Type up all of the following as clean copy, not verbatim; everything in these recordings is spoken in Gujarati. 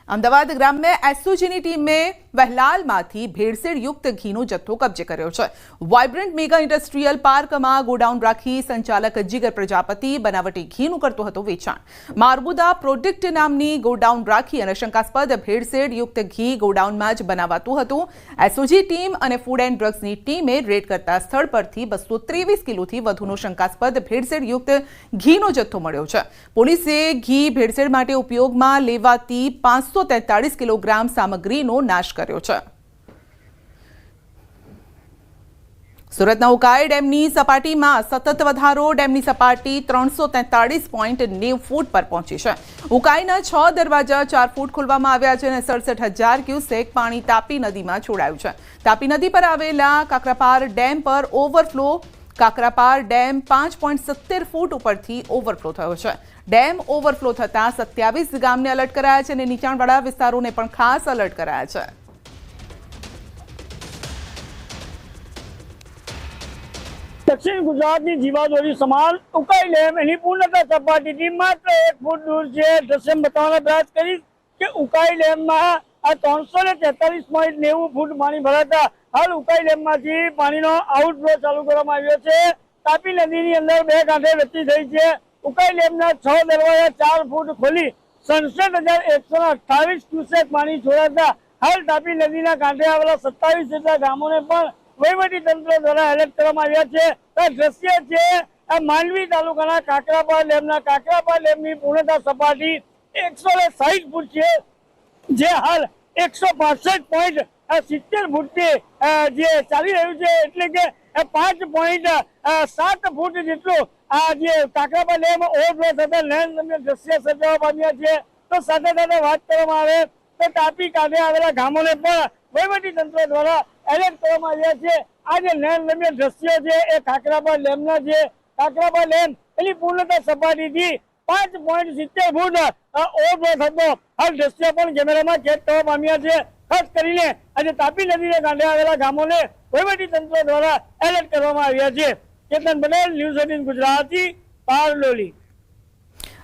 અમદાવાદ ગ્રામ્ય એસઓજીની ટીમે વહેલાલમાંથી ભેળસેળયુક્ત ઘીનો જથ્થો કબજે કર્યો છે। વાઇબ્રન્ટ મેગા ઇન્ડસ્ટ્રીયલ પાર્કમાં ગોડાઉન રાખી સંચાલક જીગર પ્રજાપતિ બનાવટી ઘીનું કરતો હતો વેચાણ। માર્બુદા પ્રોડક્ટ નામની ગોડાઉન રાખી અને શંકાસ્પદ ભેળસેળયુક્ત ઘી ગોડાઉનમાં જ બનાવાતું હતું। એસઓજી ટીમ અને ફૂડ એન્ડ ડ્રગ્સની ટીમે રેડ કરતા સ્થળ પરથી 223 કિલોથી વધુનો શંકાસ્પદ ભેળસેળયુક્ત ઘીનો જથ્થો મળ્યો છે। પોલીસે ઘી ભેળસેળ માટે ઉપયોગમાં લેવાતી 543 કિલોગ્રામ સામગ્રીનો નાશ કર્યો છે। સુરતના ઉકાઈ ડેમની સપાટીમાં સતત વધારો। ડેમની સપાટી 343.90 ફૂટ પર પહોંચી છે। ઉકાઈના 6 દરવાજા 4 ફૂટ ખોલવામાં આવ્યા છે અને 67,000 ક્યુસેક પાણી તાપી નદીમાં છોડાયું છે। તાપી નદી પર આવેલા કાકરાપાર ડેમ પર ઓવરફ્લો। કાકરાપાર ડેમ 5.70 ફૂટ ઉપરથી ઓવરફ્લો થયો છે। ડેમ ઓવરફ્લો થતાં 27 ગામને એલર્ટ કરાયા છે અને નીચાણવાળા વિસ્તારોને પણ ખાસ એલર્ટ કરાયા છે। दक्षिण गुजरात की जीवादोरी समान उकाई डैम एनी पूर्णता सपाटी मात्र 1 फूट दूर से दृश्य बताने प्रयास करी कि उकाई डैम में आ 343.90 फूट पानी भराता हाल उकाई डैम में पानी आउटफ्लो चालू करवामां आव्यो छे। तापी नदी ની અંદર બે કાંઠે વચ્ચે થઈ છે। ઉકાઈ ડેમના 6 દરવાજા 4 ફૂટ ખોલી 67,128 ક્યુસેક પાણી છોડાતા હાલ તાપી નદીના કાંઠે આવેલા 27 જેટલા ગામોને પણ વહીવટી તંત્ર દ્વારા એલર્ટ કરવામાં આવ્યા છે। આ દ્રશ્ય છે આ માંડવી તાલુકાના કાકરાપાર ડેમના। કાકરાપાર ડેમની પૂર્ણતા સપાટી 160 ફૂટ છે, જે હાલ 165.70 ફૂટથી જે ચાલી રહ્યું છે, એટલે કે 5.7 ફૂટ જેટલું આ જે કાકરાપાર ડેમ ઓવરફ્લો થતા નયનરમ્ય દ્રશ્ય સર્જાવા પામ્યા છે। તો સાથે સાથે વાત કરવામાં આવે તો તાપી કાંઠે આવેલા ગામોને પણ વહીવટી તંત્ર દ્વારા એલર્ટ કરવામાં આવ્યા છે। આ જે નયનરમ્ય દ્રશ્યો છે એ કાકરાપાર ડેમના છે। કાકરાપાર ડેમ એની પૂર્ણતા સપાટીથી 5.70 ફૂટ ઓવરફ્લો થતો હાલ દ્રશ્ય પણ કેમેરામાં કેદ થવા પામ્યા છે। ખાસ કરીને આજે તાપી નદીને કાંઠે આવેલા ગામોને વહીવટી તંત્ર દ્વારા એલર્ટ કરવામાં આવ્યા છે। કેતન પટેલ, ન્યૂઝ 18 ગુજરાતી, પારલોલી।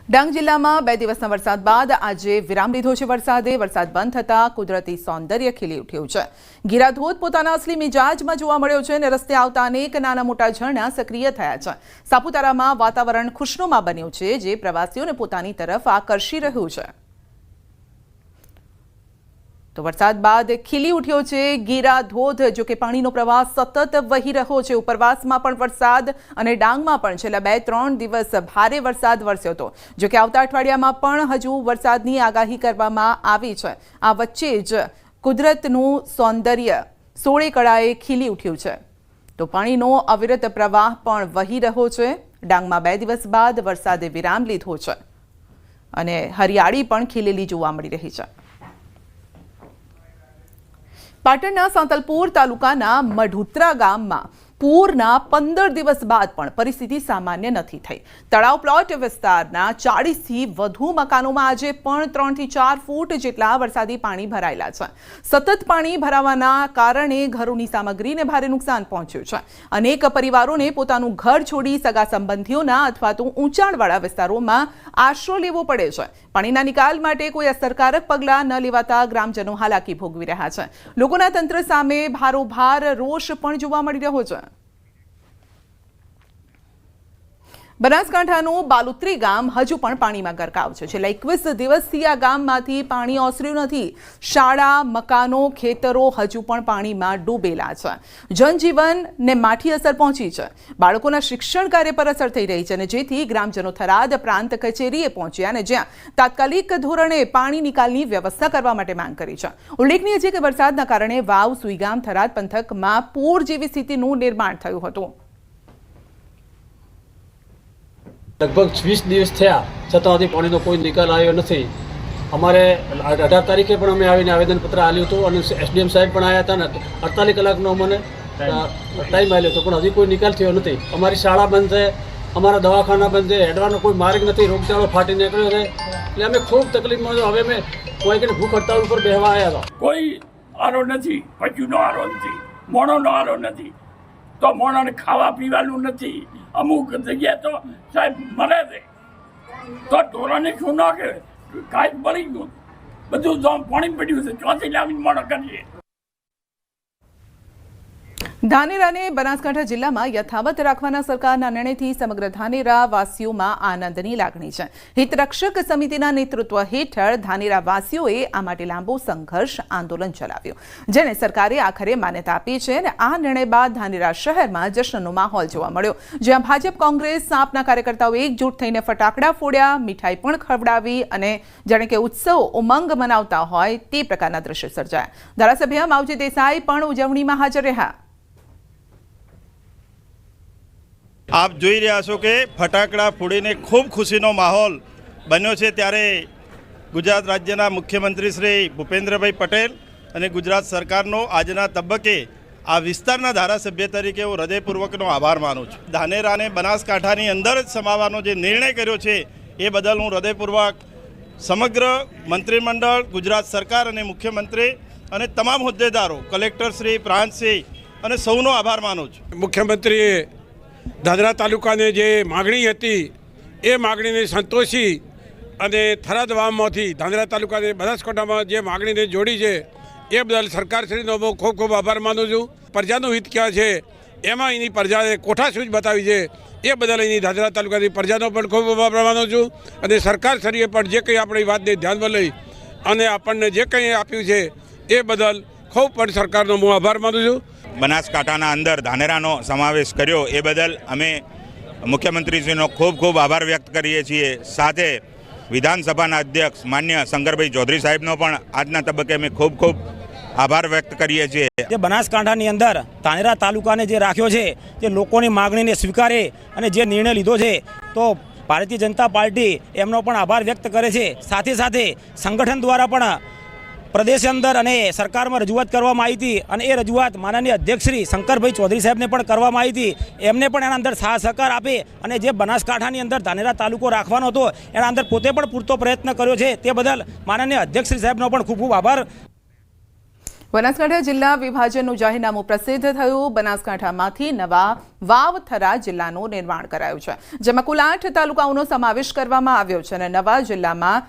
ડાંગ જિલ્લામાં 2 દિવસના વરસાદ બાદ આજે વિરામ લીધો છે વરસાદે। વરસાદ બંધ થતાં કુદરતી સૌંદર્ય ખીલી ઉઠ્યું છે। ગીરાધોધ પોતાના અસલી મિજાજમાં જોવા મળ્યો છે અને રસ્તે આવતા અનેક નાના મોટા ઝરણા સક્રિય થયા છે। સાપુતારામાં વાતાવરણ ખુશનુમા બન્યું છે, જે પ્રવાસીઓને પોતાની તરફ આકર્ષી રહ્યું છે। તો વરસાદ બાદ ખીલી ઉઠ્યો છે ગીરાધોધ। જો કે પાણીનો પ્રવાહ સતત વહી રહ્યો છે। ઉપરવાસમાં પણ વરસાદ અને ડાંગમાં પણ છેલ્લા 2-3 દિવસ ભારે વરસાદ વરસ્યો હતો। જો કે આવતા અઠવાડિયામાં પણ હજુ વરસાદની આગાહી કરવામાં આવી છે। આ વચ્ચે જ કુદરતનું સૌંદર્ય સોળે કળાએ ખીલી ઉઠ્યું છે। તો પાણીનો અવિરત પ્રવાહ પણ વહી રહ્યો છે। ડાંગમાં 2 દિવસ બાદ વરસાદે વિરામ લીધો છે અને હરિયાળી પણ ખીલેલી જોવા મળી રહી છે। પાટણના સાંતલપુર તાલુકાના મઢુત્રા ગામમાં પૂરના 15 દિવસ બાદ પણ પરિસ્થિતિ સામાન્ય નથી થઈ। તળાવ પ્લોટ વિસ્તારના 40થી વધુ મકાનોમાં આજે પણ 3 થી 4 ફૂટ જેટલા વરસાદી પાણી ભરાયેલા છે। સતત પાણી ભરાવાના કારણે ઘરોની સામગ્રીને ભારે નુકસાન પહોંચ્યું છે। અનેક પરિવારોને પોતાનું ઘર છોડી સગા સંબંધીઓના અથવા તો ઊંચાણવાળા વિસ્તારોમાં આશરો લેવો પડે છે। પાણીના નિકાલ માટે કોઈ અસરકારક પગલાં ન લેવાતા ગ્રામજનો હાલાકી ભોગવી રહ્યા છે। લોકોના તંત્ર સામે ભારોભાર રોષ પણ જોવા મળી રહ્યો છે। બનાસકાંઠાનું બાલુત્રી ગામ હજુ પણ પાણીમાં ગરકાવ છે। છેલ્લા 21 દિવસથી આ ગામમાંથી પાણી ઓસર્યું નથી। શાળા, મકાનો, ખેતરો હજુ પણ પાણીમાં ડૂબેલા છે। જનજીવનને માઠી અસર પહોંચી છે। બાળકોના શિક્ષણ કાર્ય પર અસર થઈ રહી છે અને જેથી ગ્રામજનો થરાદ પ્રાંત કચેરીએ પહોંચ્યા અને જ્યાં તાત્કાલિક ધોરણે પાણી નિકાલની વ્યવસ્થા કરવા માટે માંગ કરી છે। ઉલ્લેખનીય છે કે વરસાદના કારણે વાવ, સુઈગામ, થરાદ પંથકમાં પૂર જેવી સ્થિતિનું નિર્માણ થયું હતું। लगभग 20 દિવસ થયા છતાં હજી પાણીનો કોઈ નિકાલ આવ્યો નથી। અમારે 18 તારીખે પણ અમે આવીને આવેદનપત્ર આપ્યું હતું અને એસડીએમ સાહેબ પણ આવ્યા હતા ને 48 કલાકનો અમને ટાઈમ આપ્યો હતો, પણ હજી કોઈ નિકાલ થયો નથી। અમારી શાળા બંધ છે, અમારા દવાખાના બંધ છે, હેડવાનો કોઈ માર્ગ નથી। રોગચાળો ફાટી નીકળ્યો છે એટલે અમે ખૂબ તકલીફમાં છો। હવે અમે કોઈ કે ભૂખ હડતાળ ઉપર બેસવા આવ્યા હતા। કોઈ આરો નથી, પશુનો આરો નથી, મોણોનો આરો નથી, તો મોણોને ખાવા પીવાનું નથી। અમુક જગ્યાએ તો સાહેબ મરે છે તો ઢોરાને શું ના કે કાંઈ મળી ગયું બધું પાણી પડ્યું છે, ચોથી લાવીને મોડો કરીએ. ધાનેરાને બનાસકાંઠા જિલ્લામાં યથાવત રાખવાના સરકારના નિર્ણયથી સમગ્ર ધાનેરા વાસીઓમાં આનંદની લાગણી છે. હિતરક્ષક સમિતિના નેતૃત્વ હેઠળ ધાનેરા વાસીઓએ આ માટે લાંબો સંઘર્ષ આંદોલન ચલાવ્યું, જેને સરકારે આખરે માન્યતા આપી છે. અને આ નિર્ણય બાદ ધાનેરા શહેરમાં જશ્નનો માહોલ જોવા મળ્યો, જ્યાં ભાજપ, કોંગ્રેસ, આપના કાર્યકર્તાઓ એકજૂટ થઈને ફટાકડા ફોડ્યા, મીઠાઈ પણ ખવડાવી અને જાણે કે ઉત્સવ ઉમંગ મનાવતા હોય તે પ્રકારના દ્રશ્યો સર્જાયા. ધારાસભ્ય માવજી દેસાઈ પણ ઉજવણીમાં હાજર રહ્યા. આપ જોઈ રહ્યા છો કે ફટાકડા ફોડીને ખૂબ ખુશીનો માહોલ બન્યો છે. ત્યારે ગુજરાત રાજ્યના મુખ્યમંત્રી શ્રી ભૂપેન્દ્રભાઈ પટેલ અને ગુજરાત સરકારનો આજના તબક્કે આ વિસ્તારના ધારાસભ્ય તરીકે હું હૃદયપૂર્વકનો આભાર માનું છું. ધાનેરાને બનાસકાંઠાની અંદર જ સમાવવાનો જે નિર્ણય કર્યો છે એ બદલ હું હૃદયપૂર્વક સમગ્ર મંત્રીમંડળ, ગુજરાત સરકાર અને મુખ્યમંત્રી અને તમામ હોદ્દેદારો, કલેક્ટરશ્રી, પ્રાંતશ્રી અને સૌનો આભાર માનું છું. મુખ્યમંત્રીએ ધાનેરા તાલુકાને જે માગણી હતી એ માગણીને સંતોષી અને થરાદ વાવમાંથી ધાનેરા તાલુકાને બનાસકાંઠામાં જે માગણીને જોડી છે એ બદલ સરકારશ્રીનો હું ખૂબ ખૂબ આભાર માનું છું. પ્રજાનું હિત ક્યાં છે એમાં એની પ્રજાએ કોઠાસૂઝ બતાવી છે એ બદલ એની ધાનેરા તાલુકાની પ્રજાનો પણ ખૂબ આભાર માનું છું. અને સરકારશ્રીએ પણ જે કંઈ આપણી વાતને ધ્યાનમાં લઈ અને આપણને જે કંઈ આપ્યું છે એ બદલ ખૂબ પણ સરકારનો હું આભાર માનું છું. બનાસકાંઠાના અંદર ધાનેરાનો સમાવેશ કર્યો એ બદલ અમે મુખ્યમંત્રીશ્રીનો ખૂબ ખૂબ આભાર વ્યક્ત કરીએ છીએ. સાથે વિધાનસભાના અધ્યક્ષ માન્ય શંકરભાઈ ચૌધરી સાહેબનો પણ આજના તબક્કે અમે ખૂબ ખૂબ આભાર વ્યક્ત કરીએ છીએ. જે બનાસકાંઠાની અંદર ધાનેરા તાલુકાને જે રાખ્યો છે, જે લોકોની માગણીને સ્વીકારે અને જે નિર્ણય લીધો છે, તો ભારતીય જનતા પાર્ટી એમનો પણ આભાર વ્યક્ત કરે છે. સાથે સાથે સંગઠન દ્વારા પણ પ્રદેશ અંદર અને સરકારમાં રજૂઆત કરવામાં આવી હતી અને એ રજૂઆત માનનીય અધ્યક્ષ શ્રી શંકરભાઈ ચૌધરી સાહેબને પણ કરવામાં આવી હતી. એમને પણ એના અંદર સાથ સહકાર આપે અને જે બનાસકાંઠાની અંદર ધાનેરા તાલુકો રાખવાનો હતો એના અંદર પોતે પણ પૂરતો પ્રયત્ન કર્યો છે. તે બદલ માનનીય અધ્યક્ષ શ્રી સાહેબનો પણ ખૂબ ખૂબ આભાર. બનાસકાંઠા જિલ્લા વિભાજનનું જાહેરનામું પ્રસિદ્ધ થયું. બનાસકાંઠામાંથી નવા વાવ-થરા જિલ્લાનું નિર્માણ કરાયું છે, જેમાં કુલ 8 તાલુકાઓનો સમાવેશ કરવામાં આવ્યો છે. અને નવા જિલ્લામાં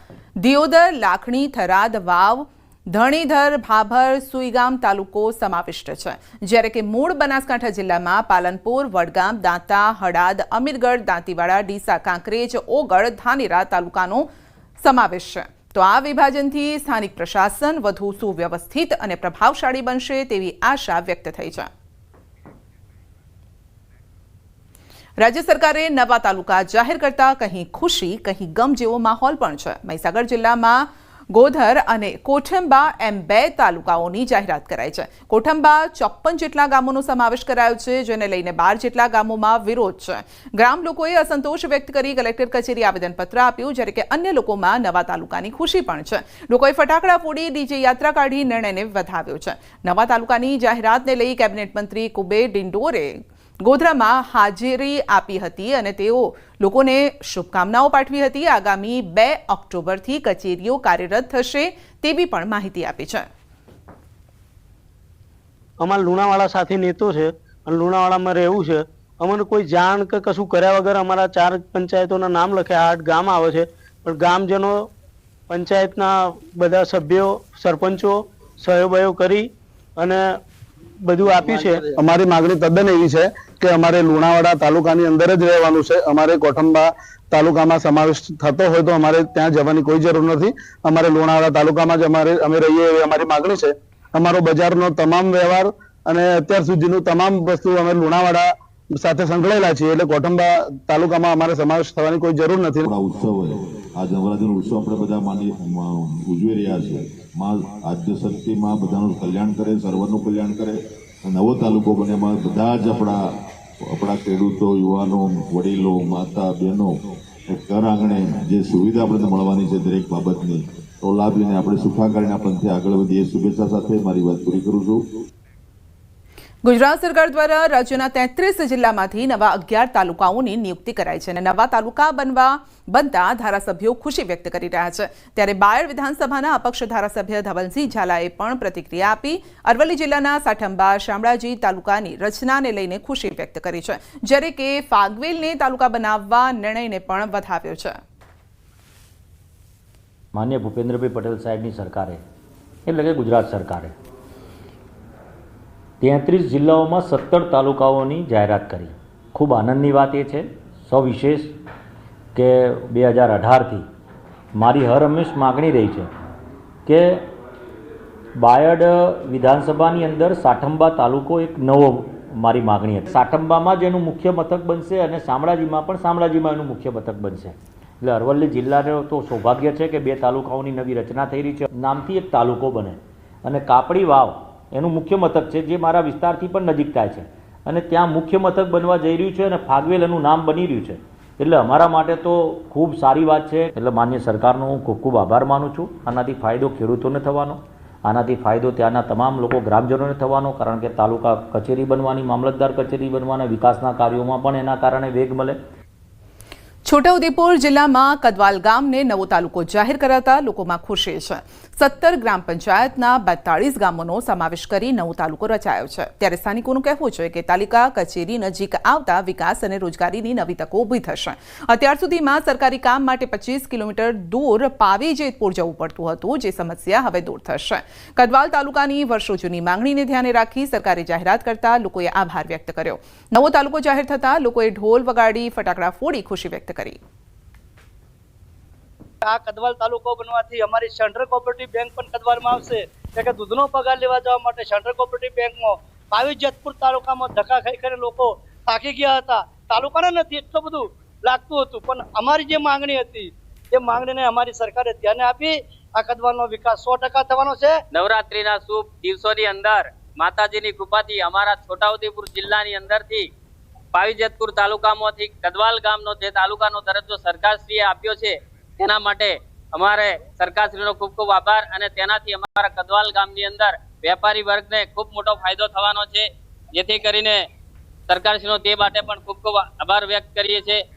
દિયોદર, લાખણી, થરાદ, વાવ, ધણીધર, ભાભર, સુઈગામ તાલુકો સમાવિષ્ટ છે. જ્યારે કે મૂળ બનાસકાંઠા જિલ્લામાં પાલનપુર, વડગામ, દાંતા, હડાદ, અમીરગઢ, દાંતીવાડા, ડીસા, કાંકરેજ, ઓગળ, ધાનેરા તાલુકાનો સમાવેશ છે. તો આ વિભાજનથી સ્થાનિક પ્રશાસન વધુ સુવ્યવસ્થિત અને પ્રભાવશાળી બનશે તેવી આશા વ્યક્ત થઈ છે. રાજ્ય સરકારે નવા તાલુકા જાહેર કરતા કહી ખુશી કહી ગમ જેવો માહોલ પણ છે. મહીસાગર જિલ્લામાં ગોધર અને કોઠંબા એમ 2 તાલુકાઓની જાહેરાત કરાઈ છે. કોઠંબા 54 જેટલા ગામોનો સમાવેશ કરાયો છે, જેને લઈને 12 જેટલા ગામોમાં વિરોધ છે. ગ્રામ લોકોએ અસંતોષ વ્યક્ત કરી કલેક્ટર કચેરી આવેદનપત્ર આપ્યું, જ્યારે કે અન્ય લોકોમાં નવા તાલુકાની ખુશી પણ છે. લોકોએ ફટાકડા ફોડી ડીજે યાત્રા કાઢી નિર્ણયને વધાવ્યો છે. નવા તાલુકાની જાહેરાતને લઈ કેબિનેટ મંત્રી કુબેર ડિંડોરે ગોધરામાં હાજરી આપી હતી અને તેઓ લોકોને શુભકામનાઓ પાઠવી હતી. આગામી 2 ઓક્ટોબરથી કચેરીઓ કાર્યરત થશે તેવી પણ માહિતી આપી છે. અમારા લુણાવાડા સાથે નેતો છે અને લુણાવાડામાં રહેવું છે. અમને કોઈ જાણ કે કશું કર્યા વગર અમારા 4 પંચાયતોના નામ લખ્યા, 8 ગામ આવે છે, પણ ગામજનો પંચાયતના બધા સભ્યો, સરપંચો સહયોગ કરી અને બધું આપ્યું છે. અમારી માગણી તદ્દન એવી છે કે અમારે લુણાવાડા તાલુકાની અંદર જ રહેવાનું છે. અમારે કોઠંબા તાલુકામાં સમાવેશ થતો હોય તો અમારે ત્યાં જવાની કોઈ જરૂર નથી. અમારે લુણાવાડા તાલુકામાં જ અમે રહીએ એવી અમારી માગણી છે. અમારો બજારનો તમામ વ્યવહાર અને અત્યાર સુધીનું તમામ વસ્તુ અમે લુણાવાડા સાથે સંકળાયેલા છીએ, એટલે કોઠંબા તાલુકામાં અમારે સમાવેશ થવાની કોઈ જરૂર નથી. ઉત્સવ આજ નવરાત્રીનો ઉત્સવ આપણે બધા ઉજવી રહ્યા છીએ. માં આદ્ય શક્તિ માં બધાનું કલ્યાણ કરે, સર્વનું કલ્યાણ કરે. નવો તાલુકો બને એમાં બધા જ આપણા ખેડૂતો, યુવાનો, વડીલો, માતા, બહેનો ઘર આંગણે જે સુવિધા આપણને મળવાની છે દરેક બાબતની, તો લાભ લઈને આપણે સુખાકારીના પંથે આગળ વધીએ. શુભેચ્છા સાથે મારી વાત પૂરી કરું છું. ગુજરાત સરકાર દ્વારા રાજ્યના 33 જિલ્લામાંથી નવા 11 તાલુકાઓની નિયુક્તિ કરાઈ છે અને નવા તાલુકા બનતા ધારાસભ્યો ખુશી વ્યક્ત કરી રહ્યા છે. ત્યારે બાયડ વિધાનસભાના અપક્ષ ધારાસભ્ય ધવલસિંહ ઝાલાએ પણ પ્રતિક્રિયા આપી. અરવલ્લી જિલ્લાના સાઠંબા, શામળાજી તાલુકાની રચનાને લઈને ખુશી વ્યક્ત કરી છે, જ્યારે કે ફાગવેલને તાલુકા બનાવવા નિર્ણયને પણ વધાવ્યો છે. માનનીય ભૂપેન્દ્રભાઈ પટેલ સાહેબની સરકારે એટલે કે ગુજરાત સરકારે 33 જિલ્લાઓમાં 17 તાલુકાઓની જાહેરાત કરી. ખૂબ આનંદની વાત એ છે સવિશેષ કે 2018થી મારી હર હંમેશ માગણી રહી છે કે બાયડ વિધાનસભાની અંદર સાઠંબા તાલુકો એક નવો મારી માગણી હતી. સાઠંબામાં જ એનું મુખ્ય મથક બનશે અને શામળાજીમાં પણ શામળાજીમાં એનું મુખ્ય મથક બનશે. એટલે અરવલ્લી જિલ્લાનો તો સૌભાગ્ય છે કે 2 તાલુકાઓની નવી રચના થઈ રહી છે. નામથી એક તાલુકો બને અને કાપડી વાવ એનું મુખ્ય મથક છે જે મારા વિસ્તારથી પણ નજીક થાય છે અને ત્યાં મુખ્ય મથક બનવા જઈ રહ્યું છે અને ફાગવેલ એનું નામ બની રહ્યું છે. એટલે અમારા માટે તો ખૂબ સારી વાત છે. એટલે માન્ય સરકારનો હું ખૂબ ખૂબ આભાર માનું છું. આનાથી ફાયદો ખેડૂતોને થવાનો, આનાથી ફાયદો ત્યાંના તમામ લોકો ગ્રામજનોને થવાનો, કારણ કે તાલુકા કચેરી બનવાની, મામલતદાર કચેરી બનવાના, વિકાસના કાર્યોમાં પણ એના કારણે વેગ મળે. છોટાઉદેપુર જિલ્લામાં કદવાલ ગામને નવો તાલુકો જાહેર કરાતા લોકોમાં ખુશી છે. 17 ગ્રામ પંચાયતના 42 ગામોનો સમાવેશ કરી નવો તાલુકો રચાયો છે. ત્યારે સ્થાનિકોનું કહેવું છે કે તાલુકા કચેરી નજીક આવતા વિકાસ અને રોજગારીની નવી તકો ઊભી થશે. અત્યાર સુધીમાં સરકારી કામ માટે 25 કિલોમીટર દૂર પાવી જેતપુર જવું પડતું હતું, જે સમસ્યા હવે દૂર થશે. કદવાલ તાલુકાની વર્ષો જૂની માંગણીને ધ્યાને રાખી સરકારે જાહેરાત કરતા લોકોએ આભાર વ્યક્ત કર્યો. નવો તાલુકો જાહેર થતા લોકોએ ઢોલ વગાડી ફટાકડા ફોડી ખુશી વ્યક્ત કરી. આ કદવાલ તાલુકો બનવાથી અમારી સેન્ટ્રલ કોઓપરેટિવ બેંક પણ કદવાલમાં આવશે. એટલે કે દૂધનો પગાર લેવા જવા માટે સેન્ટ્રલ કોઓપરેટિવ બેંકમાં પાવી જેતપુર તાલુકામાં ધક્કા ખાઈ ખાઈને લોકો થાકી ગયા હતા. તાલુકાના નથી એટલું બધું લાગતું હતું, પણ અમારી જે માંગણી હતી એ માંગણીને અમારી સરકારે ધ્યાને આપી આ કદવાલનો વિકાસ 100% થવાનો છે. નવરાત્રીના શુભ દિવસોની અંદર માતાજીની કૃપાથી અમારા છોટાઉદેપુર જિલ્લાની અંદરથી પાવી જેતપુર તાલુકામાંથી કદવાલ ગામનો જે તાલુકાનો દરજ્જો સરકારશ્રીએ આપ્યો છે તેના માટે અમારે સરકારશ્રીનો ખૂબ ખૂબ આભાર. અને તેનાથી અમારા કદવાલ ગામની અંદર વેપારી વર્ગને ખૂબ મોટો ફાયદો થવાનો છે, જેથી કરીને સરકારશ્રીનો તે માટે પણ ખૂબ ખૂબ આભાર વ્યક્ત કરીએ છીએ.